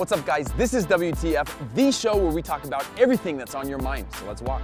What's up, guys? This is WTF, the show where we talk about everything that's on your mind. So let's walk.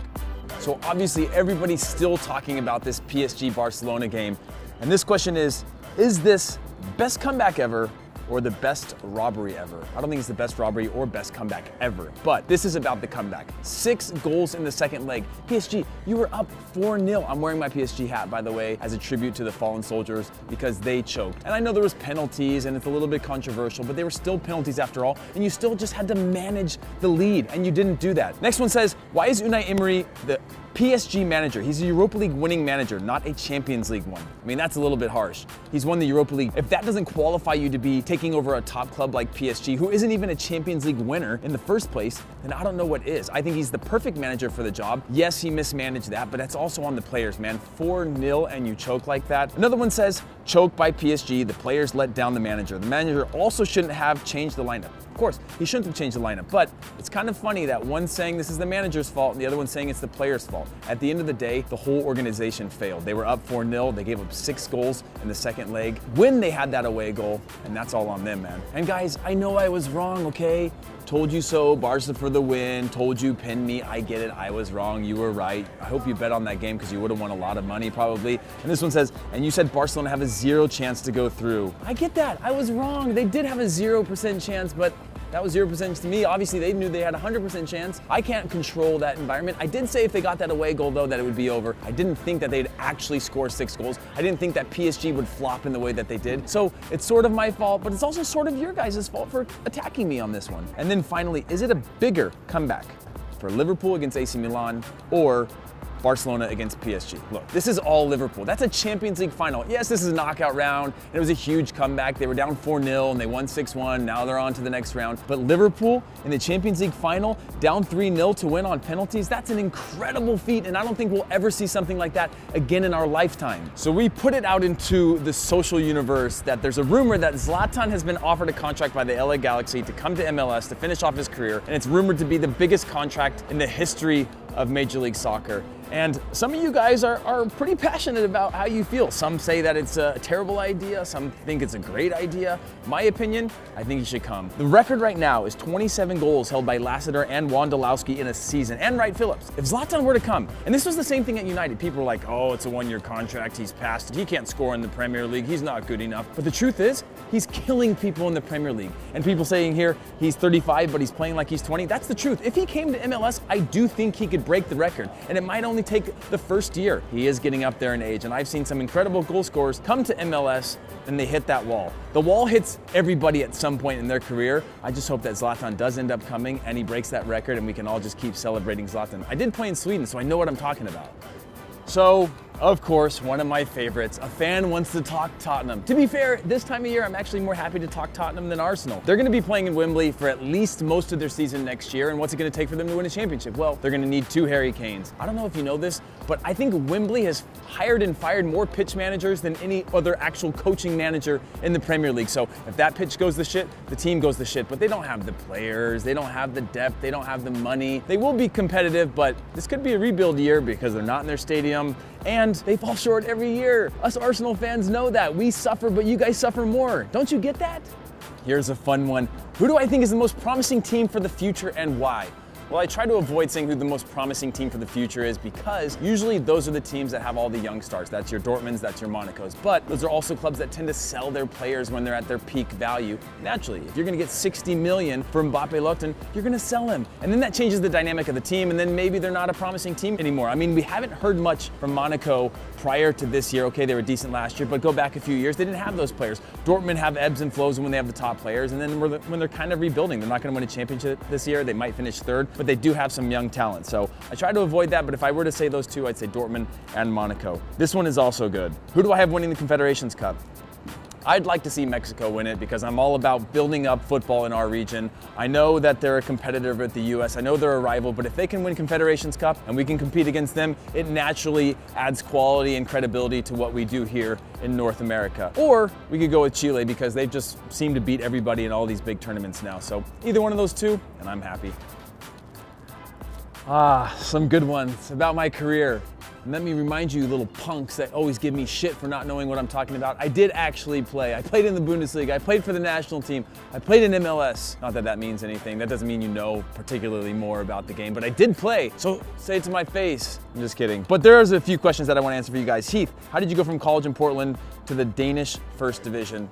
So obviously everybody's still talking about this PSG Barcelona game. And this question is this best comeback ever or the best robbery ever? I don't think it's the best robbery or best comeback ever, but this is about the comeback. 6 goals in the second leg. PSG, you were up 4-0. I'm wearing my PSG hat, by the way, as a tribute to the fallen soldiers because they choked. And I know there was penalties and it's a little bit controversial, but they were still penalties after all, and you still just had to manage the lead, and you didn't do that. Next one says, why is Unai Emery the PSG manager? He's a Europa League winning manager, not a Champions League one. I mean, that's a little bit harsh. He's won the Europa League. If that doesn't qualify you to be taking over a top club like PSG, who isn't even a Champions League winner in the first place, then I don't know what is. I think he's the perfect manager for the job. Yes, he mismanaged that, but that's also on the players, man. 4-0 and you choke like that. Another one says, choked by PSG, the players let down the manager. The manager also shouldn't have changed the lineup. Of course, he shouldn't have changed the lineup, but it's kind of funny that one's saying this is the manager's fault and the other one's saying it's the player's fault. At the end of the day, the whole organization failed. They were up 4-0, they gave up 6 goals in the second leg when they had that away goal, and that's all on them, man. And guys, I know I was wrong, okay? Told you so, Barca for the win, told you, pin me, I get it, I was wrong, you were right. I hope you bet on that game because you would have won a lot of money probably. And this one says, and you said Barcelona have a 0 chance to go through. I get that, I was wrong. They did have a 0% chance, but that was 0% to me. Obviously, they knew they had a 100% chance. I can't control that environment. I did say if they got that away goal, though, that it would be over. I didn't think that they'd actually score 6 goals. I didn't think that PSG would flop in the way that they did. So it's sort of my fault, but it's also sort of your guys' fault for attacking me on this one. And then finally, is it a bigger comeback for Liverpool against AC Milan or Barcelona against PSG? Look, this is all Liverpool. That's a Champions League final. Yes, this is a knockout round, and it was a huge comeback. They were down 4-0 and they won 6-1. Now they're on to the next round. But Liverpool in the Champions League final, down 3-0 to win on penalties, that's an incredible feat, and I don't think we'll ever see something like that again in our lifetime. So we put it out into the social universe that there's a rumor that Zlatan has been offered a contract by the LA Galaxy to come to MLS to finish off his career, and it's rumored to be the biggest contract in the history of Major League Soccer. And some of you guys are pretty passionate about how you feel. Some say that it's a terrible idea, some think it's a great idea. My opinion, I think he should come. The record right now is 27 goals held by Lassiter and Wondolowski in a season, and Wright Phillips. If Zlatan were to come, and this was the same thing at United, people were like, oh, it's a 1-year contract, he's past it, he can't score in the Premier League, he's not good enough. But the truth is, he's killing people in the Premier League. And people saying here, he's 35, but he's playing like he's 20, that's the truth. If he came to MLS, I do think he could break the record, and it might only take the first year. He is getting up there in age, and I've seen some incredible goal scorers come to MLS and they hit that wall. The wall hits everybody at some point in their career. I just hope that Zlatan does end up coming and he breaks that record and we can all just keep celebrating Zlatan. I did play in Sweden, so I know what I'm talking about. So, of course, one of my favorites, a fan wants to talk Tottenham. To be fair, this time of year, I'm actually more happy to talk Tottenham than Arsenal. They're going to be playing in Wembley for at least most of their season next year, and what's it going to take for them to win a championship? Well, they're going to need 2 Harry Kanes. I don't know if you know this, but I think Wembley has hired and fired more pitch managers than any other actual coaching manager in the Premier League. So if that pitch goes to shit, the team goes to shit, but they don't have the players, they don't have the depth, they don't have the money. They will be competitive, but this could be a rebuild year because they're not in their stadium, and they fall short every year. Us Arsenal fans know that. We suffer, but you guys suffer more. Don't you get that? Here's a fun one. Who do I think is the most promising team for the future and why? Well, I try to avoid saying who the most promising team for the future is because usually those are the teams that have all the young stars. That's your Dortmunds, that's your Monacos. But those are also clubs that tend to sell their players when they're at their peak value. Naturally, if you're gonna get 60 million for Mbappe Lofton, you're gonna sell him. And then that changes the dynamic of the team, and then maybe they're not a promising team anymore. I mean, we haven't heard much from Monaco prior to this year. Okay, they were decent last year, but go back a few years, they didn't have those players. Dortmund have ebbs and flows when they have the top players, and then when they're kind of rebuilding, they're not gonna win a championship this year. They might finish 3rd, but they do have some young talent. So I try to avoid that, but if I were to say those two, I'd say Dortmund and Monaco. This one is also good. Who do I have winning the Confederations Cup? I'd like to see Mexico win it because I'm all about building up football in our region. I know that they're a competitor with the US, I know they're a rival, but if they can win Confederations Cup and we can compete against them, it naturally adds quality and credibility to what we do here in North America. Or we could go with Chile because they've just seemed to beat everybody in all these big tournaments now. So either one of those two, and I'm happy. Some good ones about my career. And let me remind you, little punks that always give me shit for not knowing what I'm talking about, I did actually play. I played in the Bundesliga, I played for the national team, I played in MLS. Not that that means anything, that doesn't mean you know particularly more about the game, but I did play, so say it to my face. I'm just kidding. But there's a few questions that I want to answer for you guys. Heath, how did you go from college in Portland to the Danish First Division?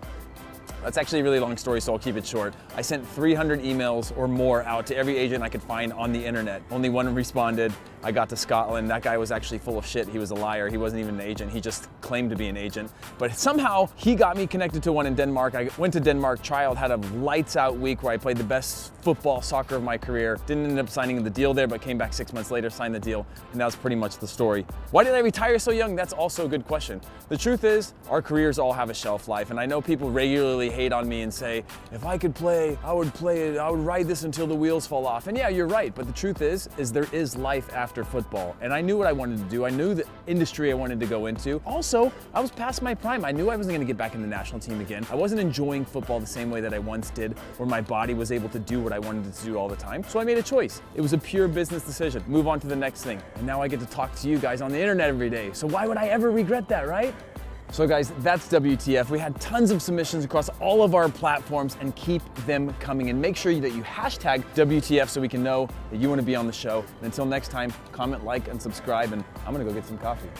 That's actually a really long story, so I'll keep it short. I sent 300 emails or more out to every agent I could find on the internet. Only one responded. I got to Scotland. That guy was actually full of shit. He was a liar. He wasn't even an agent. He just claimed to be an agent. But somehow he got me connected to one in Denmark. I went to Denmark, trialed, had a lights out week where I played the best football, soccer of my career. Didn't end up signing the deal there, but came back 6 months later, signed the deal, and that was pretty much the story. Why did I retire so young? That's also a good question. The truth is, our careers all have a shelf life, and I know people regularly hate on me and say, if I could play, I would play it. I would ride this until the wheels fall off. And yeah, you're right, but the truth is there is life after football. And I knew what I wanted to do. I knew the industry I wanted to go into. Also, I was past my prime. I knew I wasn't gonna get back in the national team again. I wasn't enjoying football the same way that I once did, where my body was able to do what I wanted it to do all the time. So I made a choice. It was a pure business decision. Move on to the next thing. And now I get to talk to you guys on the internet every day. So why would I ever regret that, right? So guys, that's WTF. We had tons of submissions across all of our platforms, and keep them coming. And make sure that you hashtag WTF so we can know that you want to be on the show. And until next time, comment, like, and subscribe, and I'm gonna go get some coffee.